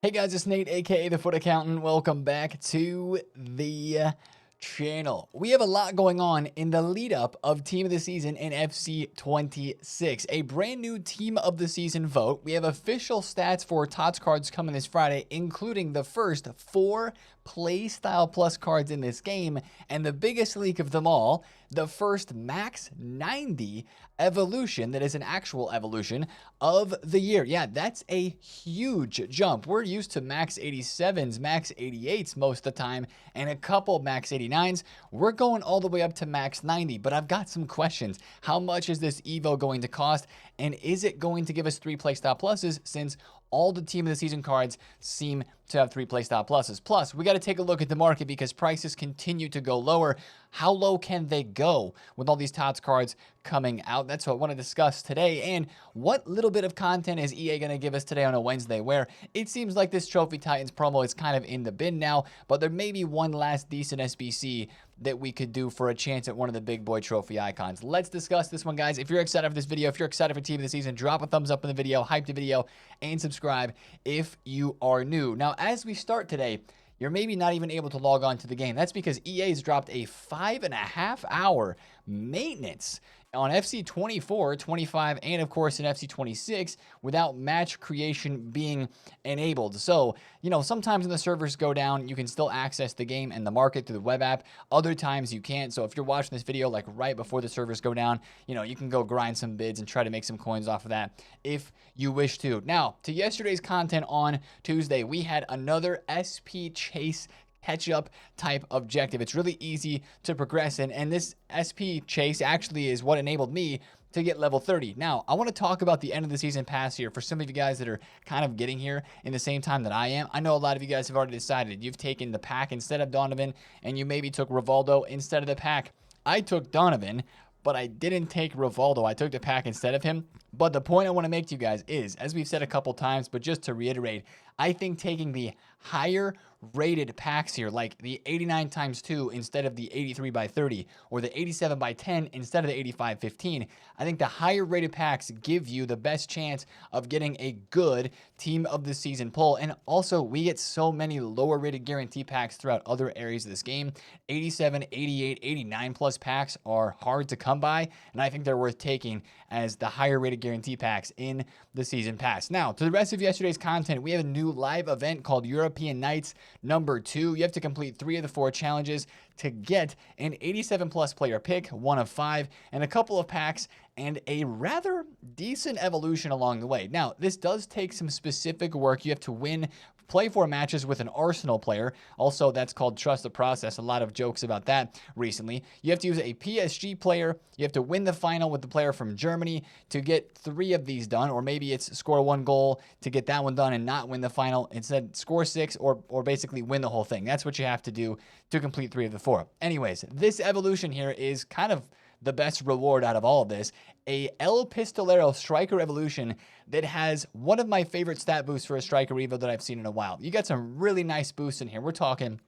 Hey guys, it's Nate, aka TheFutAccountant. Welcome back to the channel. We have a lot going on in the lead up of Team of the Season in FC 26, a brand new Team of the Season vote. We have official stats for TOTS cards coming this Friday, including the first 4 Playstyle Plus cards in this game, and the biggest leak of them all, the first Max 90 evolution that is an actual evolution of the year. Yeah, that's a huge jump. We're used to Max 87s, Max 88s most of the time, and a couple Max 89s. We're going all the way up to Max 90, but I've got some questions. How much is this Evo going to cost, and is it going to give us 3 Playstyle Pluses, since all the Team of the Season cards seem to have 3 Playstyle Pluses? Plus, we got to take a look at the market because prices continue to go lower. How low can they go with all these TOTS cards coming out? That's what I want to discuss today. And what little bit of content is EA going to give us today on a Wednesday, where it seems like this Trophy Titans promo is kind of in the bin now, but there may be one last decent SBC that we could do for a chance at one of the big boy trophy icons. Let's discuss this one, guys. If you're excited for this video, if you're excited for Team of the Season, drop a thumbs up in the video, hype the video, and subscribe if you are new. Now, as we start today, you're maybe not even able to log on to the game. That's because EA's dropped a 5.5 hour maintenance on FC 24, 25, and of course in FC 26 without match creation being enabled. So, sometimes when the servers go down, you can still access the game and the market through the web app. Other times you can't. So if you're watching this video like right before the servers go down, you can go grind some bids and try to make some coins off of that if you wish to. Now, to yesterday's content on Tuesday, we had another SP Chase catch-up type objective. It's really easy to progress in, and this SP chase actually is what enabled me to get level 30. Now, I want to talk about the end of the season pass here for some of you guys that are kind of getting here in the same time that I am. I know a lot of you guys have already decided you've taken the pack instead of Donovan, and you maybe took Rivaldo instead of the pack. I took Donovan, but I didn't take Rivaldo. I took the pack instead of him. But the point I want to make to you guys is, as we've said a couple times, but just to reiterate, I think taking the higher rated packs here, like the 89 times 2 instead of the 83 by 30, or the 87 by 10 instead of the 85 15, I think the higher rated packs give you the best chance of getting a good Team of the Season pull. And also, we get so many lower rated guarantee packs throughout other areas of this game. 87, 88, 89 plus packs are hard to come by, and I think they're worth taking as the higher rated guarantee packs in the season pass. Now, to the rest of yesterday's content, we have a new live event called European Nights number 2. You have to complete 3 of the 4 challenges to get an 87 plus player pick, 1 of 5, and a couple of packs and a rather decent evolution along the way. Now, this does take some specific work. You have to play 4 matches with an Arsenal player. Also, that's called Trust the Process. A lot of jokes about that recently. You have to use a PSG player. You have to win the final with the player from Germany to get 3 of these done, or maybe it's score 1 goal to get that one done and not win the final. Instead, score 6 or basically win the whole thing. That's what you have to do to complete 3 of the 4. Anyways, this evolution here is kind of the best reward out of all of this. A El Pistolero striker evolution that has one of my favorite stat boosts for a striker evo that I've seen in a while. You got some really nice boosts in here. We're talking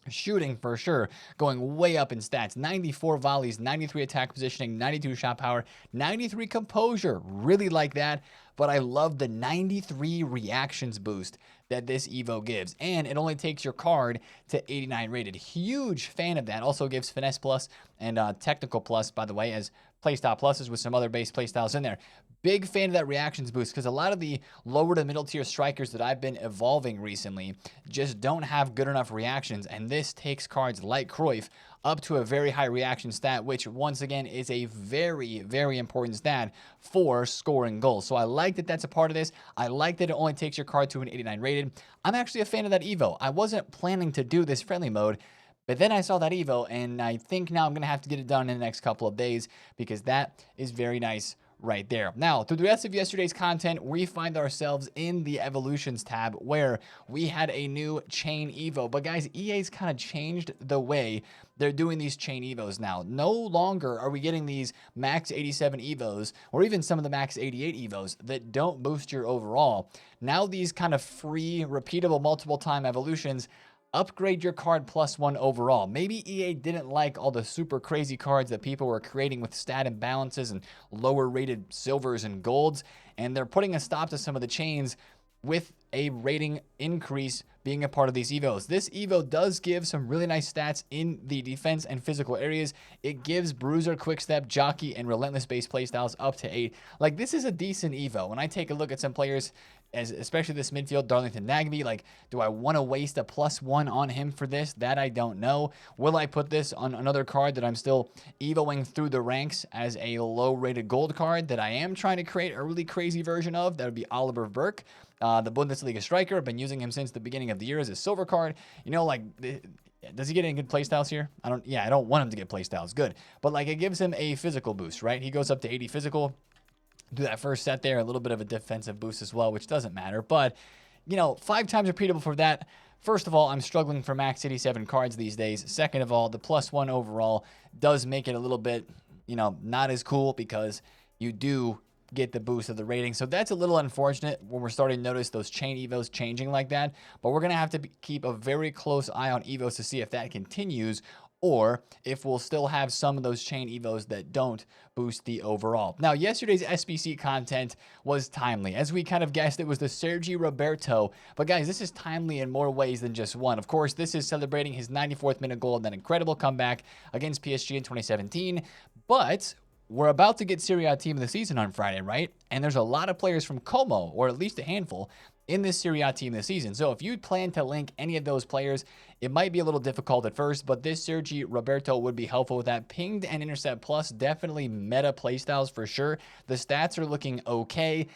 shooting for sure, going way up in stats. 94 volleys, 93 attack positioning, 92 shot power, 93 composure. Really like that. But I love the 93 reactions boost that this Evo gives. And it only takes your card to 89 rated. Huge fan of that. Also gives Finesse Plus and Technical Plus, by the way, as playstyle pluses with some other base playstyles in there. Big fan of that reactions boost because a lot of the lower to middle tier strikers that I've been evolving recently just don't have good enough reactions, and this takes cards like Cruyff up to a very high reaction stat, which once again is a very, very important stat for scoring goals. So I like that that's a part of this. I like that it only takes your card to an 89 rated. I'm actually a fan of that Evo. I wasn't planning to do this friendly mode, but then I saw that Evo, and I think now I'm going to have to get it done in the next couple of days because that is very nice right there. Now, through the rest of yesterday's content, we find ourselves in the Evolutions tab where we had a new Chain Evo. But guys, EA's kind of changed the way they're doing these Chain Evos now. No longer are we getting these Max 87 Evos or even some of the Max 88 Evos that don't boost your overall. Now these kind of free, repeatable, multiple time evolutions upgrade your card +1 overall. Maybe EA didn't like all the super crazy cards that people were creating with stat imbalances and lower rated silvers and golds, and they're putting a stop to some of the chains with a rating increase being a part of these EVOs. This EVO does give some really nice stats in the defense and physical areas. It gives Bruiser, Quickstep, Jockey, and Relentless base playstyles up to 8. Like, this is a decent EVO. When I take a look at some players, especially this midfield, Darlington Nagby, like, do I want to waste a +1 on him for this? That I don't know. Will I put this on another card that I'm still EVOing through the ranks as a low-rated gold card that I am trying to create a really crazy version of? That would be Oliver Burke. The Bundesliga striker. I've been using him since the beginning of the year as a silver card. You know, like, does he get any good playstyles here? I don't want him to get playstyles. Good. But, like, it gives him a physical boost, right? He goes up to 80 physical. Do that first set there. A little bit of a defensive boost as well, which doesn't matter. But, you know, 5 times repeatable for that. First of all, I'm struggling for max 87 cards these days. Second of all, the +1 overall does make it a little bit, you know, not as cool because you do get the boost of the rating. So that's a little unfortunate when we're starting to notice those chain EVOs changing like that. But we're going to have to keep a very close eye on EVOs to see if that continues, or if we'll still have some of those chain EVOs that don't boost the overall. Now, yesterday's SBC content was timely. As we kind of guessed, it was the Sergi Roberto. But guys, this is timely in more ways than just one. Of course, this is celebrating his 94th minute goal and that incredible comeback against PSG in 2017. But we're about to get Serie A team of the season on Friday, right? And there's a lot of players from Como, or at least a handful, in this Serie A team this season. So if you plan to link any of those players, it might be a little difficult at first, but this Sergi Roberto would be helpful with that. Pinged and Intercept Plus, definitely meta playstyles for sure. The stats are looking okay.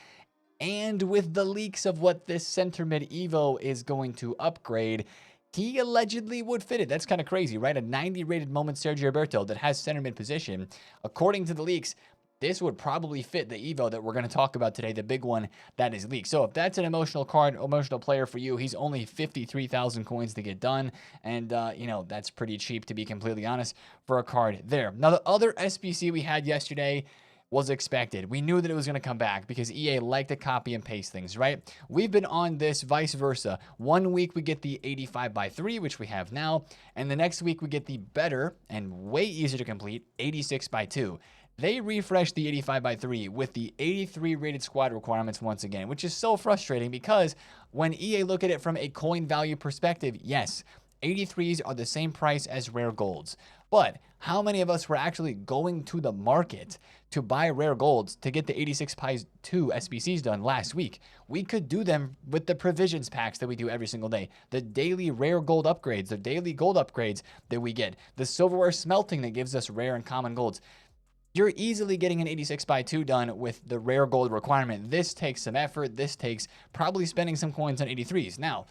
And with the leaks of what this center mid Evo is going to upgrade, he allegedly would fit it. That's kind of crazy, right? A 90 rated moment Sergio Roberto that has center mid position. According to the leaks, this would probably fit the Evo that we're going to talk about today, the big one that is leaked. So if that's an emotional card, emotional player for you, he's only 53,000 coins to get done. And, you know, that's pretty cheap, to be completely honest, for a card there. Now, the other SBC we had yesterday was expected. We knew that it was going to come back because EA liked to copy and paste things, right? We've been on this vice versa. 1 week we get the 85x3, which we have now, and the next week we get the better and way easier to complete 86x2. They refreshed the 85x3 with the 83 rated squad requirements once again, which is so frustrating because when EA look at it from a coin value perspective, yes, 83s are the same price as rare golds. But how many of us were actually going to the market to buy rare golds to get the 86x2 SBCs done last week? We could do them with the provisions packs that we do every single day. The daily rare gold upgrades, the daily gold upgrades that we get. The silverware smelting that gives us rare and common golds. You're easily getting an 86x2 done with the rare gold requirement. This takes some effort. This takes probably spending some coins on 83s. Now,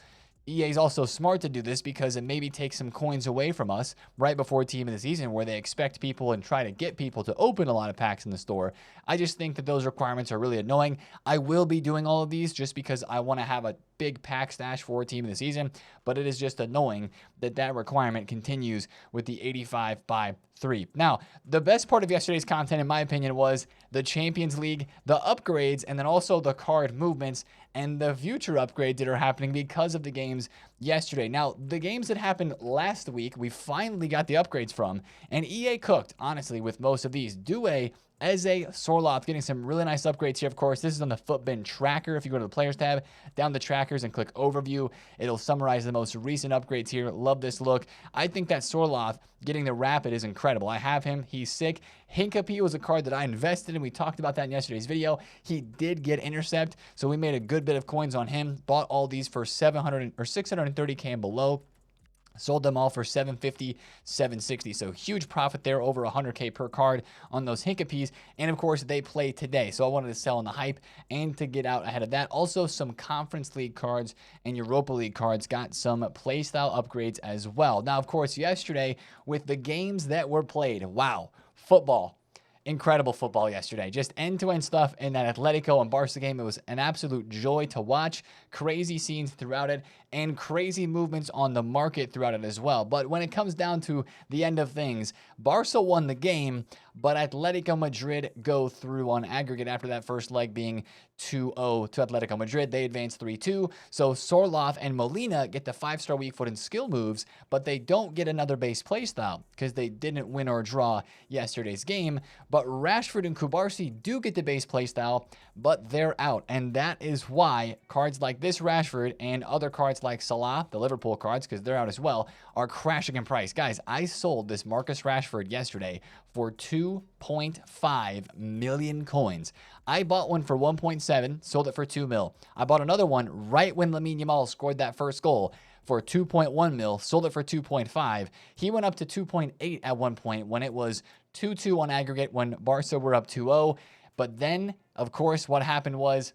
EA is also smart to do this because it maybe takes some coins away from us right before team of the season where they expect people and try to get people to open a lot of packs in the store. I just think that those requirements are really annoying. I will be doing all of these just because I want to have a big pack stash for team of the season, but it is just annoying that that requirement continues with the 85x3. Now, the best part of yesterday's content, in my opinion, was the Champions League, the upgrades, and then also the card movements and the future upgrades that are happening because of the games yesterday. Now, the games that happened last week, we finally got the upgrades from, and EA cooked, honestly, with most of these. Due, Eze, Sorloth, getting some really nice upgrades here, of course. This is on the Footbin tracker. If you go to the Players tab, down the trackers and click Overview, it'll summarize the most recent upgrades here. Love this look. I think that Sorloth getting the Rapid is incredible. I have him. He's sick. Hincapie was a card that I invested in. We talked about that in yesterday's video. He did get Intercept, so we made a good bit of coins on him. Bought all these for 700 or 630K and below. Sold them all for 750, 760. So huge profit there, over 100K per card on those Hincapies. And of course, they play today. So I wanted to sell on the hype and to get out ahead of that. Also, some Conference League cards and Europa League cards got some playstyle upgrades as well. Now, of course, yesterday with the games that were played, wow, football. Incredible football yesterday. Just end-to-end stuff in that Atletico and Barca game. It was an absolute joy to watch. Crazy scenes throughout it and crazy movements on the market throughout it as well. But when it comes down to the end of things, Barca won the game. but Atletico Madrid go through on aggregate after that first leg being 2-0 to Atletico Madrid. They advance 3-2. So Sorloth and Molina get the 5-star weak foot and skill moves, but they don't get another base playstyle because they didn't win or draw yesterday's game. But Rashford and Kubarsi do get the base playstyle, but they're out. And that is why cards like this Rashford and other cards like Salah, the Liverpool cards, because they're out as well, are crashing in price. Guys, I sold this Marcus Rashford yesterday for 2.5 million coins. I bought one for 1.7, sold it for 2 mil. I bought another one right when Lamine Yamal scored that first goal for 2.1 mil, sold it for 2.5. He went up to 2.8 at one point when it was 2-2 on aggregate when Barca were up 2-0. But then, of course, what happened was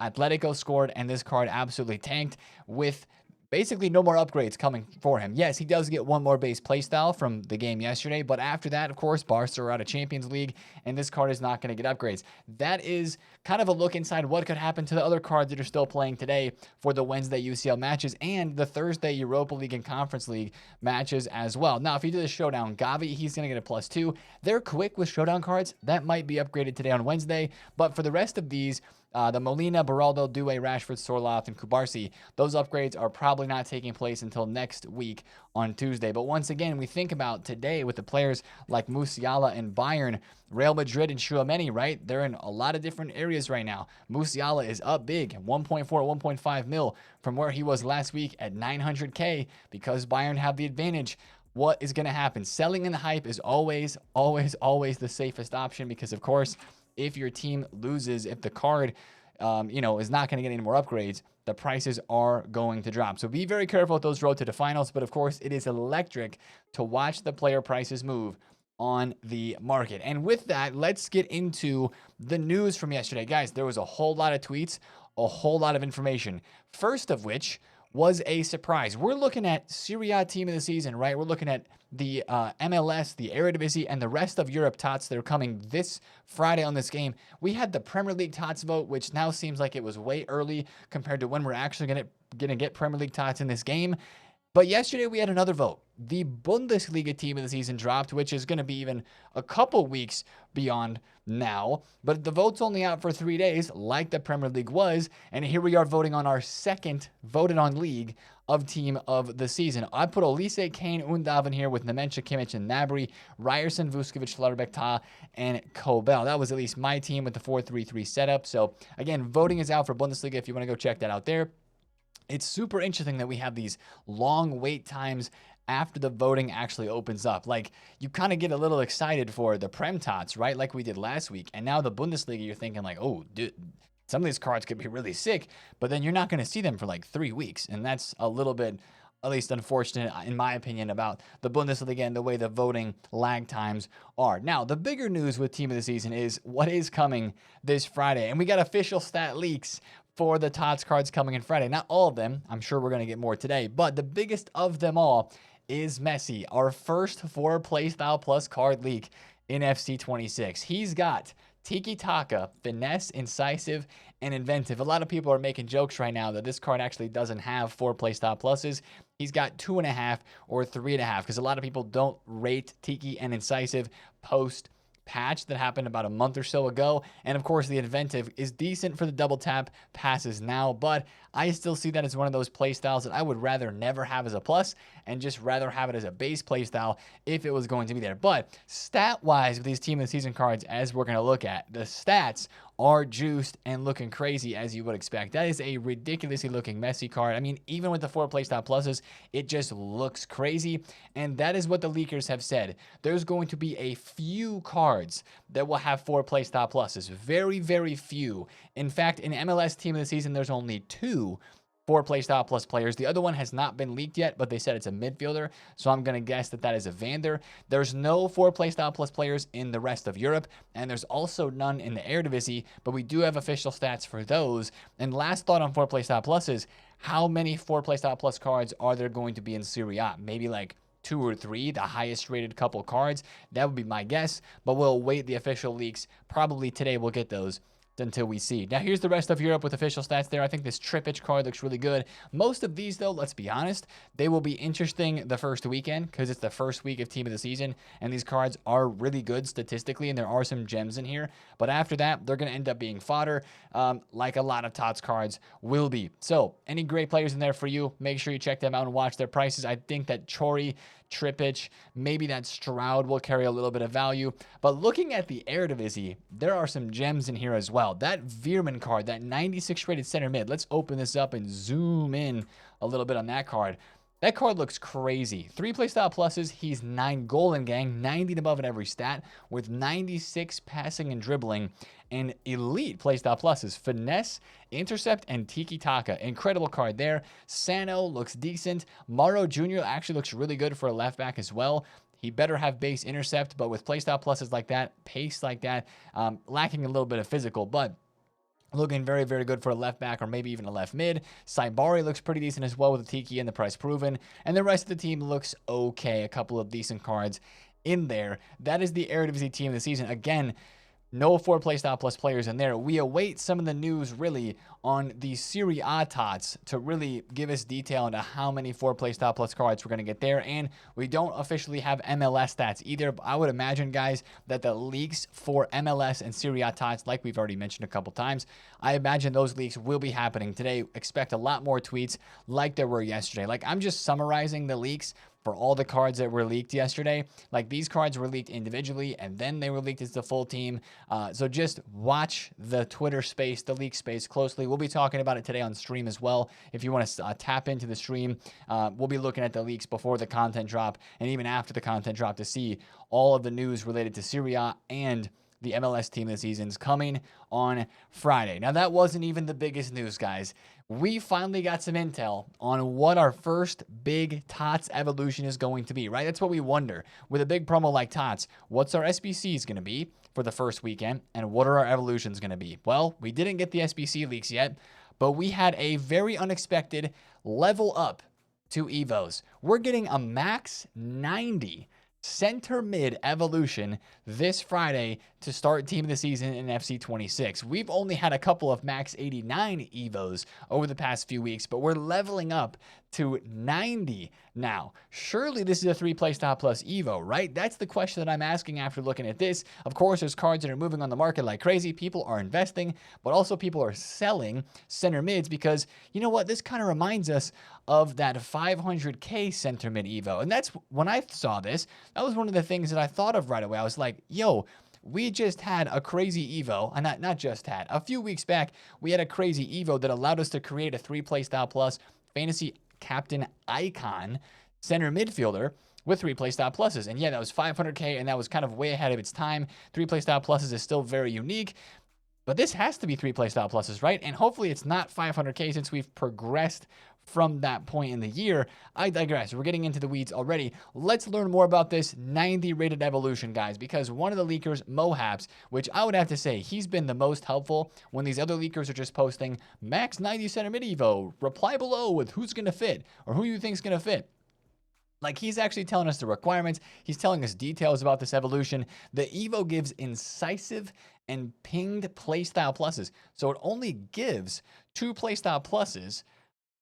Atletico scored, and this card absolutely tanked with basically no more upgrades coming for him. Yes, he does get one more base playstyle from the game yesterday, but after that, of course, Barca are out of Champions League, and this card is not going to get upgrades. That is kind of a look inside what could happen to the other cards that are still playing today for the Wednesday UCL matches and the Thursday Europa League and Conference League matches as well. Now, if you do the Showdown, Gavi, he's going to get a +2. They're quick with Showdown cards. That might be upgraded today on Wednesday, but for the rest of these, the Molina, Beraldo, Doué, Rashford, Sorloth, and Kubarsi, those upgrades are probably not taking place until next week on Tuesday. But once again, we think about today with the players like Musiala and Bayern, Real Madrid and Tchouaméni, right? They're in a lot of different areas right now. Musiala is up big, 1.4, 1.5 mil from where he was last week at 900K because Bayern have the advantage. What is going to happen? Selling in the hype is always, always, always the safest option because, of course, if your team loses, if the card, is not going to get any more upgrades, the prices are going to drop. So be very careful with those road to the finals. But of course, it is electric to watch the player prices move on the market. And with that, let's get into the news from yesterday. Guys, there was a whole lot of tweets, a whole lot of information. First of which was a surprise. We're looking at Serie A team of the season, right? We're looking at the MLS, the Eredivisie, and the rest of Europe TOTS that are coming this Friday on this game. We had the Premier League TOTS vote, which now seems like it was way early compared to when we're actually going to get Premier League TOTS in this game. But yesterday we had another vote. The Bundesliga team of the season dropped, which is going to be even a couple weeks beyond now. But the vote's only out for 3 days, like the Premier League was. And here we are voting on our second voted on league of team of the season. I put Olise, Kane, Undav in here with Nemencha, Kimmich, and Gnabry, Ryerson, Vuskovic, Schlotterbeck, and Kobel. That was at least my team with the 4-3-3 setup. So again, voting is out for Bundesliga if you want to go check that out there. It's super interesting that we have these long wait times after the voting actually opens up. Like, you kind of get a little excited for the Prem Tots, right? Like we did last week. And now the Bundesliga, you're thinking like, oh, dude, some of these cards could be really sick, but then you're not going to see them for like 3 weeks. And that's a little bit, at least unfortunate, in my opinion, about the Bundesliga and the way the voting lag times are. Now, the bigger news with Team of the Season is what is coming this Friday. And we got official stat leaks for the TOTS cards coming in Friday. Not all of them. I'm sure we're going to get more today. But the biggest of them all is Messi, our first 4 playstyle plus card leak in FC 26. He's got Tiki Taka, Finesse, Incisive, and Inventive. A lot of people are making jokes right now that this card actually doesn't have 4 playstyle pluses. He's got 2.5 or 3.5 because a lot of people don't rate Tiki and Incisive post patch that happened about a month or so ago. And of course, the Inventive is decent for the double tap passes now, but I still see that as one of those play styles that I would rather never have as a plus and just rather have it as a base play style if it was going to be there. But stat-wise with these Team of the Season cards, as we're going to look at, the stats are juiced and looking crazy as you would expect. That is a ridiculously looking Messi card. I mean, even with the 4 playstyle pluses, it just looks crazy. And that is what the leakers have said. There's going to be a few cards that will have 4 playstyle pluses. Very, very few. In fact, in MLS Team of the Season, there's only 2 4 playstyle plus players. The other one has not been leaked yet, but they said it's a midfielder, so I'm going to guess that that is a Vander. There's no 4 playstyle plus players in the rest of Europe, and there's also none in the Eredivisie, but we do have official stats for those. And last thought on 4 playstyle pluses, how many 4 playstyle plus cards are there going to be in Serie A? Maybe like 2 or 3, the highest rated couple cards. That would be my guess, but we'll wait the official leaks. Probably today we'll get those until we see. Now, here's the rest of Europe with official stats there. I think this Tripic card looks really good. Most of these, though, let's be honest, they will be interesting the first weekend because it's the first week of Team of the Season, and these cards are really good statistically, and there are some gems in here. But after that, they're going to end up being fodder, like a lot of TOTS cards will be. So, any great players in there for you, make sure you check them out and watch their prices. I think that Chori, Tripic, maybe that Stroud will carry a little bit of value. But looking at the Eredivisie, there are some gems in here as well. That Veerman card, that 96 rated center mid. Let's open this up and zoom in a little bit on that card. That card looks crazy. 3 playstyle pluses. He's 9 goal and gang, 90 and above in every stat, with 96 passing and dribbling, and elite playstyle pluses. Finesse, intercept, and tiki taka. Incredible card there. Sano looks decent. Morrow Jr. actually looks really good for a left back as well. He better have base intercept, but with playstyle pluses like that, pace like that, lacking a little bit of physical, but looking very, very good for a left back or maybe even a left mid. Saibari looks pretty decent as well with the Tiki and the price proven. And the rest of the team looks okay. A couple of decent cards in there. That is the Eredivisie team of the season. Again, no 4 playstyle plus players in there. We await some of the news really on the Serie A TOTS to really give us detail into how many 4 playstyle plus cards we're going to get there. And we don't officially have MLS stats either. But I would imagine, guys, that the leaks for MLS and Serie A TOTS, like we've already mentioned a couple times, I imagine those leaks will be happening today. Expect a lot more tweets like there were yesterday. Like, I'm just summarizing the leaks for all the cards that were leaked yesterday. Like, these cards were leaked individually, and then they were leaked as the full team. So just watch the Twitter space, the leak space closely. We'll be talking about it today on stream as well. If you want to tap into the stream, we'll be looking at the leaks before the content drop and even after the content drop to see all of the news related to Serie A and the MLS team of the season's coming on Friday. Now, that wasn't even the biggest news, guys. We finally got some intel on what our first big TOTS evolution is going to be, right? That's what we wonder. With a big promo like TOTS, what's our SBCs going to be for the first weekend, and what are our evolutions going to be? Well, we didn't get the SBC leaks yet, but we had a very unexpected level up to EVOS. We're getting a max 90 center mid evolution this Friday to start team of the season in FC 26. We've only had a couple of max 89 Evos over the past few weeks, but we're leveling up to 90 now. Surely this is a 3 playstyle plus Evo, right? That's the question that I'm asking after looking at this. Of course, there's cards that are moving on the market like crazy. People are investing, but also people are selling center mids because, you know what, this kind of reminds us of that 500k center mid Evo. And that's when I saw this, that was one of the things that I thought of right away. I was like, yo, we just had a crazy Evo, and not just had. A few weeks back, we had a crazy Evo that allowed us to create a 3 playstyle plus fantasy captain icon center midfielder with 3 playstyle pluses. And yeah, that was 500k, and that was kind of way ahead of its time. 3 playstyle pluses is still very unique, but this has to be 3 playstyle pluses, right? And hopefully it's not 500k since we've progressed from that point in the year. I digress. We're getting into the weeds already. Let's learn more about this 90 rated evolution, guys, because one of the leakers, Mohaps, which I would have to say he's been the most helpful when these other leakers are just posting max 90 center mid Evo, reply below with who's going to fit or who you think's going to fit. Like, he's actually telling us the requirements. He's telling us details about this evolution. The Evo gives incisive and pinged playstyle pluses. So it only gives 2 playstyle pluses,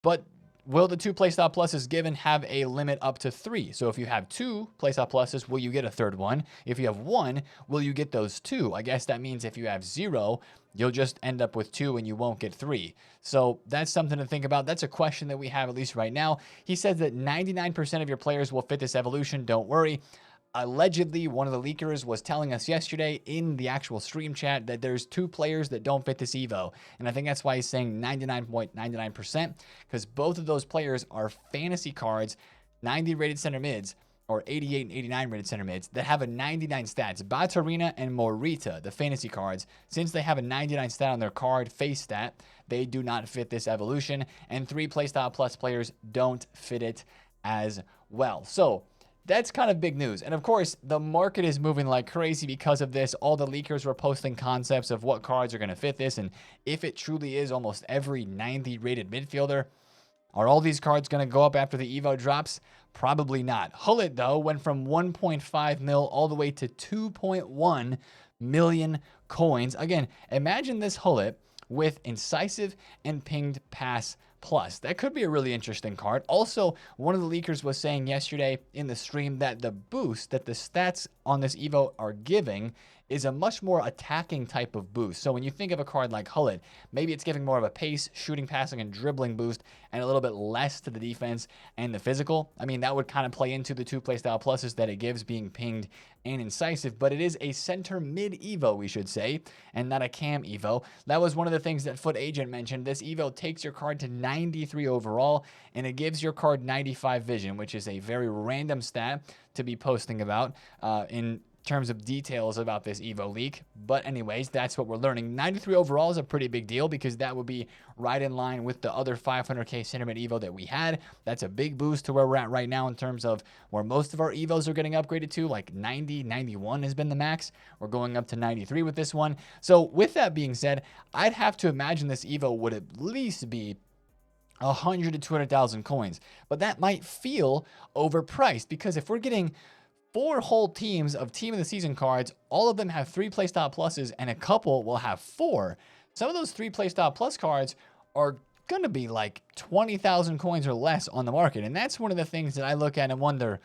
but will the 2 playstyle pluses given have a limit up to 3? So if you have 2 playstyle pluses, will you get a third one? If you have 1, will you get those 2? I guess that means if you have 0, you'll just end up with 2 and you won't get 3. So that's something to think about. That's a question that we have at least right now. He says that 99% of your players will fit this evolution. Don't worry. Allegedly, one of the leakers was telling us yesterday in the actual stream chat that there's 2 players that don't fit this Evo. And I think that's why he's saying 99.99%, because both of those players are fantasy cards, 90 rated center mids, or 88 and 89 rated center mids that have a 99 stats. Batarina and Morita, the fantasy cards, since they have a 99 stat on their card face stat, they do not fit this evolution. And 3 playstyle plus players don't fit it as well. So that's kind of big news. And of course, the market is moving like crazy because of this. All the leakers were posting concepts of what cards are going to fit this. And if it truly is almost every 90 rated midfielder, are all these cards going to go up after the Evo drops? Probably not. Hullet, though, went from 1.5 mil all the way to 2.1 million coins. Again, imagine this Hullet with Incisive and Pinged Pass Plus. That could be a really interesting card. Also, one of the leakers was saying yesterday in the stream that the boost that the stats on this Evo are giving is a much more attacking type of boost. So when you think of a card like Hullet, maybe it's giving more of a pace, shooting, passing, and dribbling boost, and a little bit less to the defense and the physical. I mean, that would kind of play into the two playstyle pluses that it gives, being pinged and incisive, but it is a center mid Evo, we should say, and not a cam Evo. That was one of the things that FutAccountant mentioned. This Evo takes your card to 93 overall, and it gives your card 95 vision, which is a very random stat to be posting about in terms of details about this Evo leak. But anyways, that's what we're learning. 93 overall is a pretty big deal because that would be right in line with the other 500k center mid Evo that we had. That's a big boost to where we're at right now in terms of where most of our Evos are getting upgraded to, like 90, 91 has been the max. We're going up to 93 with this one. So with that being said, I'd have to imagine this Evo would at least be 100 to 200,000 coins, but that might feel overpriced because if we're getting 4 whole teams of team of the season cards, all of them have 3 playstyle pluses and a couple will have 4. Some of those 3 playstyle plus cards are going to be like 20,000 coins or less on the market. And that's one of the things that I look at and wonder,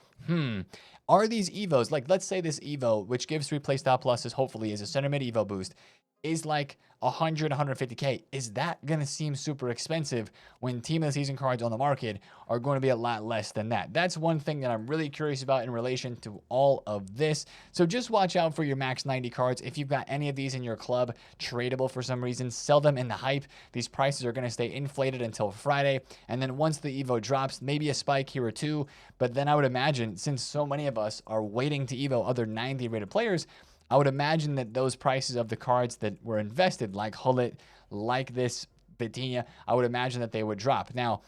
are these Evos, like let's say this Evo, which gives 3 playstyle pluses, hopefully is a center mid Evo boost, is like 100, 150k. Is that going to seem super expensive when team of the season cards on the market are going to be a lot less than that? That's one thing that I'm really curious about in relation to all of this. So just watch out for your max 90 cards. If you've got any of these in your club tradable for some reason, sell them in the hype. These prices are going to stay inflated until Friday. And then once the Evo drops, maybe a spike here or two. But then I would imagine, since so many of us are waiting to Evo other 90 rated players, I would imagine that those prices of the cards that were invested, like Hullet, like this Vitinha, I would imagine that they would drop. Now,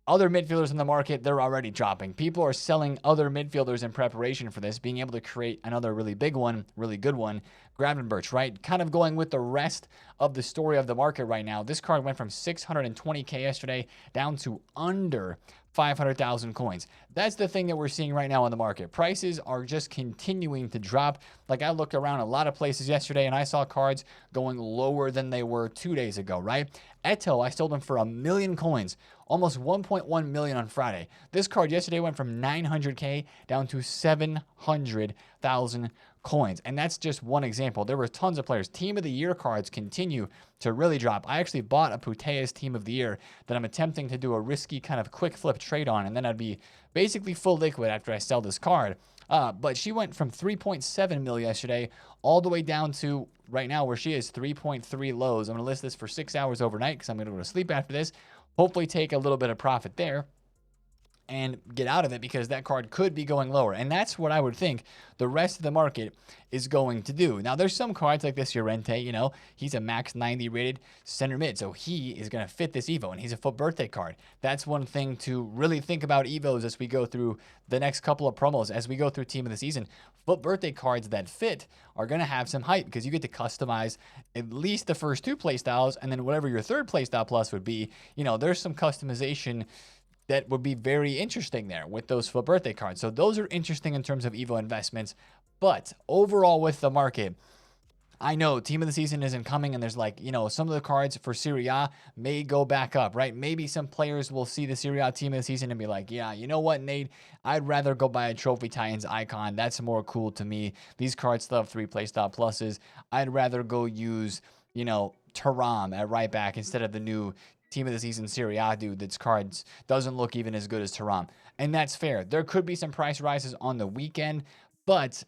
other midfielders in the market, they're already dropping. People are selling other midfielders in preparation for this, being able to create another really big one, really good one, Gravenberch, right? Kind of going with the rest of the story of the market right now. This card went from 620k yesterday down to under 500,000 coins. That's the thing that we're seeing right now on the market. Prices are just continuing to drop. Like I looked around a lot of places yesterday and I saw cards going lower than they were 2 days ago, right? Eto, I sold them for 1 million coins, almost 1.1 million on Friday. This card yesterday went from 900k down to 700,000 coins. And that's just one example. There were tons of players. Team of the year cards continue to really drop. I actually bought a Putea's team of the year that I'm attempting to do a risky kind of quick flip trade on, and then I'd be basically full liquid after I sell this card. But she went from 3.7 mil yesterday all the way down to right now where she is 3.3 lows. I'm going to list this for 6 hours overnight because I'm going to go to sleep after this. Hopefully take a little bit of profit there and get out of it because that card could be going lower. And that's what I would think the rest of the market is going to do. Now, there's some cards like this Llorente, you know, he's a max 90 rated center mid. So he is going to fit this Evo and he's a FUT birthday card. That's one thing to really think about Evos as we go through the next couple of promos, as we go through team of the season. FUT birthday cards that fit are going to have some hype because you get to customize at least the first 2 playstyles and then whatever your 3rd playstyle plus would be, you know, there's some customization that would be very interesting there with those FUT birthday cards. So those are interesting in terms of Evo investments. But overall with the market, I know team of the season isn't coming and there's like, you know, some of the cards for Serie A may go back up, right? Maybe some players will see the Serie A team of the season and be like, yeah, you know what, Nate? I'd rather go buy a Trophy Titans icon. That's more cool to me. These cards still have 3 playstyle pluses. I'd rather go use, you know, Thuram at right back instead of the new team of the season Serie A dude that's cards doesn't look even as good as Thuram. And that's fair. There could be some price rises on the weekend, but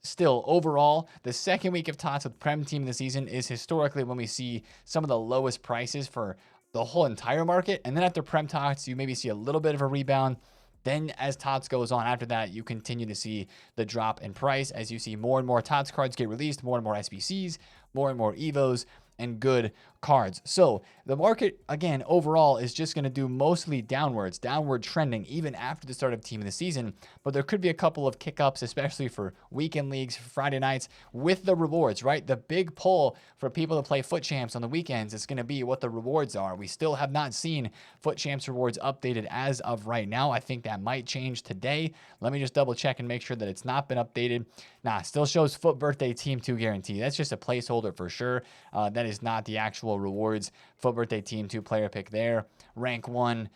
still, overall, the second week of TOTS with Prem team of the season is historically when we see some of the lowest prices for the whole entire market. And then after Prem TOTS, you maybe see a little bit of a rebound. Then as TOTS goes on after that, you continue to see the drop in price as you see more and more TOTS cards get released, more and more SBCs, more and more EVOs, and good cards. So the market, again, overall is just going to do mostly downward trending, even after the start of Team of the Season. But there could be a couple of kick-ups, especially for weekend leagues, for Friday nights, with the rewards, right? The big pull for people to play Foot Champs on the weekends is going to be what the rewards are. We still have not seen Foot Champs rewards updated as of right now. I think that might change today. Let me just double check and make sure that it's not been updated. Nah, still shows Foot Birthday Team 2 guarantee. That's just a placeholder for sure. That is not the actual rewards. Foot Birthday Team 2 player pick there. Rank 1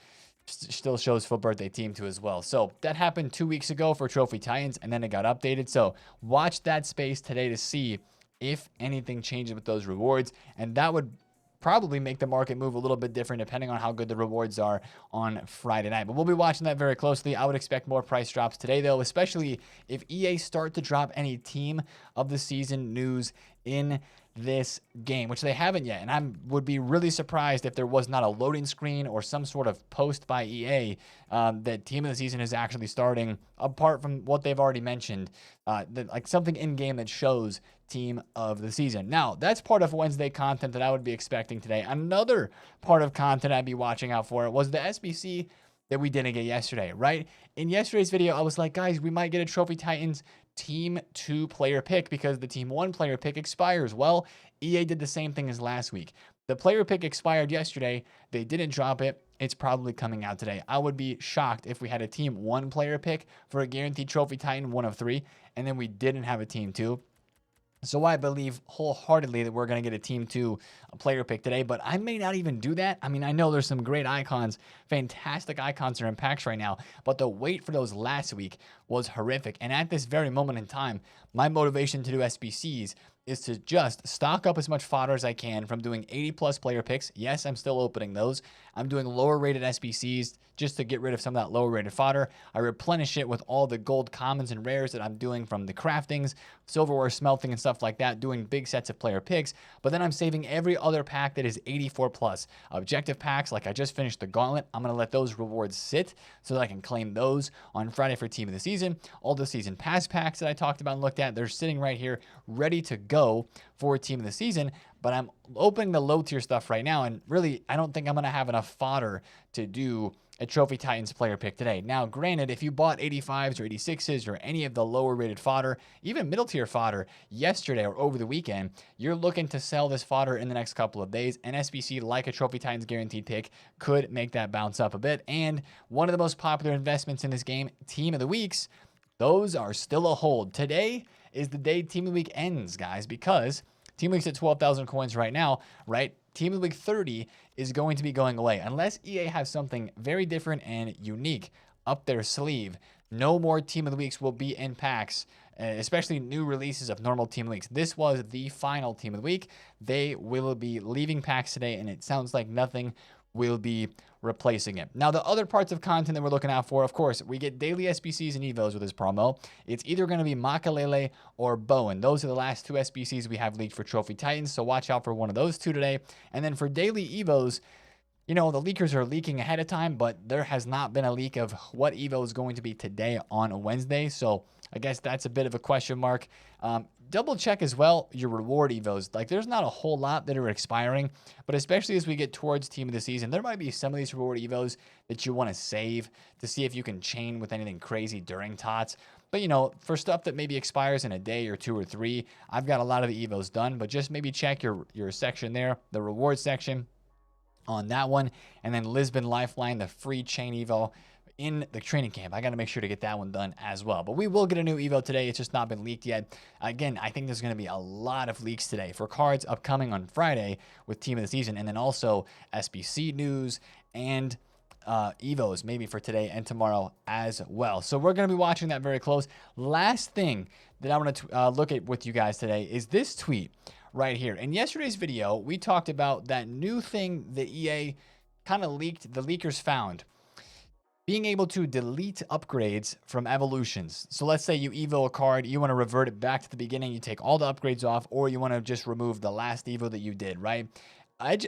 still shows Foot Birthday Team 2 as well. So that happened 2 weeks ago for Trophy Titans, and then it got updated. So watch that space today to see if anything changes with those rewards, and that would probably make the market move a little bit different depending on how good the rewards are on Friday night. But we'll be watching that very closely. I would expect more price drops today, though, especially if EA start to drop any team of the season news in this game, which they haven't yet. And I would be really surprised if there was not a loading screen or some sort of post by EA that team of the season is actually starting, apart from what they've already mentioned, like something in game that shows team of the season. Now, that's part of Wednesday content that I would be expecting today. Another part of content I'd be watching out for was the SBC that we didn't get yesterday, right? In yesterday's video, I was like, guys, we might get a Trophy Titans Team 2 player pick because the Team 1 player pick expires. Well, EA did the same thing as last week. The player pick expired yesterday. They didn't drop it. It's probably coming out today. I would be shocked if we had a Team 1 player pick for a guaranteed Trophy Titan 1 of 3, and then we didn't have a Team 2. So I believe wholeheartedly that we're going to get a Team 2 player pick today, but I may not even do that. I mean, I know there's some great icons, fantastic icons are in packs right now, but the wait for those last week was horrific. And at this very moment in time, my motivation to do SBCs is to just stock up as much fodder as I can from doing 80+ player picks. Yes, I'm still opening those. I'm doing lower rated SBCs just to get rid of some of that lower rated fodder. I replenish it with all the gold commons and rares that I'm doing from the craftings, silverware smelting and stuff like that, doing big sets of player picks. But then I'm saving every other pack that is 84+. Objective packs, like I just finished the gauntlet, I'm going to let those rewards sit so that I can claim those on Friday for Team of the Season. All the season pass packs that I talked about and looked at, they're sitting right here ready to go for Team of the Season. But I'm opening the low tier stuff right now, and really, I don't think I'm going to have enough fodder to do a Trophy Titans player pick today. Now, granted, if you bought 85s or 86s or any of the lower rated fodder, even middle tier fodder yesterday or over the weekend, you're looking to sell this fodder in the next couple of days. An SBC like a Trophy Titans guaranteed pick could make that bounce up a bit. And one of the most popular investments in this game, Team of the Weeks, those are still a hold. Today is the day Team of the Week ends, guys, because Team of the Week's at 12,000 coins right now, right? Team of the Week 30 is going to be going away. Unless EA has something very different and unique up their sleeve, no more Team of the Weeks will be in packs, especially new releases of normal Team of the Weeks. This was the final Team of the Week. They will be leaving packs today, and it sounds like nothing will be replacing it. Now, the other parts of content that we're looking out for, of course, we get daily SBCs and EVOs with this promo. It's either going to be Makalele or Bowen. Those are the last two SBCs we have leaked for Trophy Titans, so watch out for one of those two today. And then for daily EVOs, you know, the leakers are leaking ahead of time, but there has not been a leak of what EVO is going to be today on Wednesday, so I guess that's a bit of a question mark. Double check as well your reward EVOs. Like, there's not a whole lot that are expiring, but especially as we get towards Team of the Season, there might be some of these reward EVOs that you want to save to see if you can chain with anything crazy during TOTS. But, you know, for stuff that maybe expires in a day or 2 or 3, I've got a lot of the EVOs done, but just maybe check your section there, the reward section on that one. And then Lisbon Lifeline, the free chain EVO in the training camp. I got to make sure to get that one done as well. But we will get a new EVO today. It's just not been leaked yet. Again, I think there's going to be a lot of leaks today for cards upcoming on Friday with Team of the Season, and then also SBC news and EVOs maybe for today and tomorrow as well. So we're going to be watching that very close. Last thing that I want to look at with you guys today is this tweet right here. In yesterday's video, we talked about that new thing that EA kind of leaked, the leakers found. Being able to delete upgrades from evolutions. So let's say you evo a card, you want to revert it back to the beginning, you take all the upgrades off, or you want to just remove the last evo that you did, right?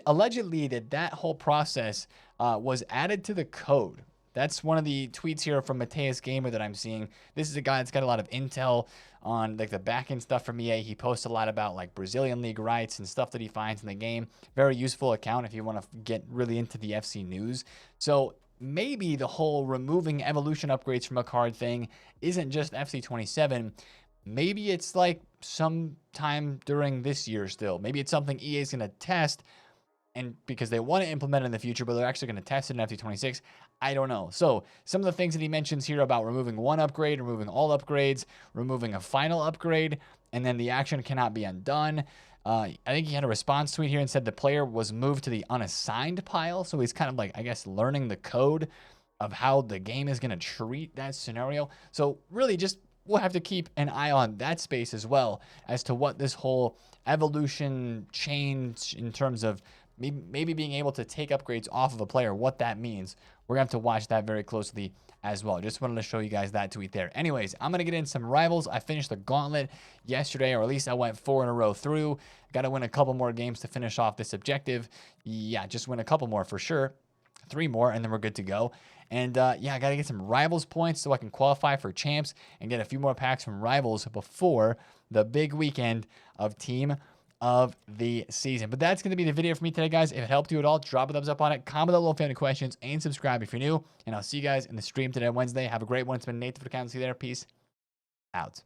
Allegedly that whole process was added to the code That's one of the tweets here from Mateus Gamer that I'm seeing. This is a guy that's got a lot of intel on like the back end stuff from EA. He posts a lot about like Brazilian league rights and stuff that he finds in the game. Very useful account if you want to get really into the FC news. So maybe the whole removing evolution upgrades from a card thing isn't just FC 27. Maybe it's like sometime during this year still. Maybe it's something EA is going to test, and because they want to implement it in the future, but they're actually going to test it in FC 26. I don't know. So some of the things that he mentions here about removing one upgrade, removing all upgrades, removing a final upgrade, and then the action cannot be undone. I think he had a response tweet here and said the player was moved to the unassigned pile. So he's kind of like, I guess, learning the code of how the game is going to treat that scenario. So really just we'll have to keep an eye on that space as well as to what this whole evolution change in terms of maybe being able to take upgrades off of a player, what that means. We're going to have to watch that very closely as well. Just wanted to show you guys that tweet there. Anyways, I'm going to get in some rivals. I finished the gauntlet yesterday, or at least I went 4 in a row through. Got to win a couple more games to finish off this objective. Yeah, just win a couple more for sure. 3 more, and then we're good to go. And yeah, I got to get some Rivals points so I can qualify for Champs and get a few more packs from Rivals before the big weekend of Team of the Season. But that's going to be the video for me today, guys. If it helped you at all, drop a thumbs up on it. Comment below if you have any questions, and subscribe if you're new. And I'll see you guys in the stream today, Wednesday. Have a great one. It's been Nate, TheFutAccountant. See you there. Peace out.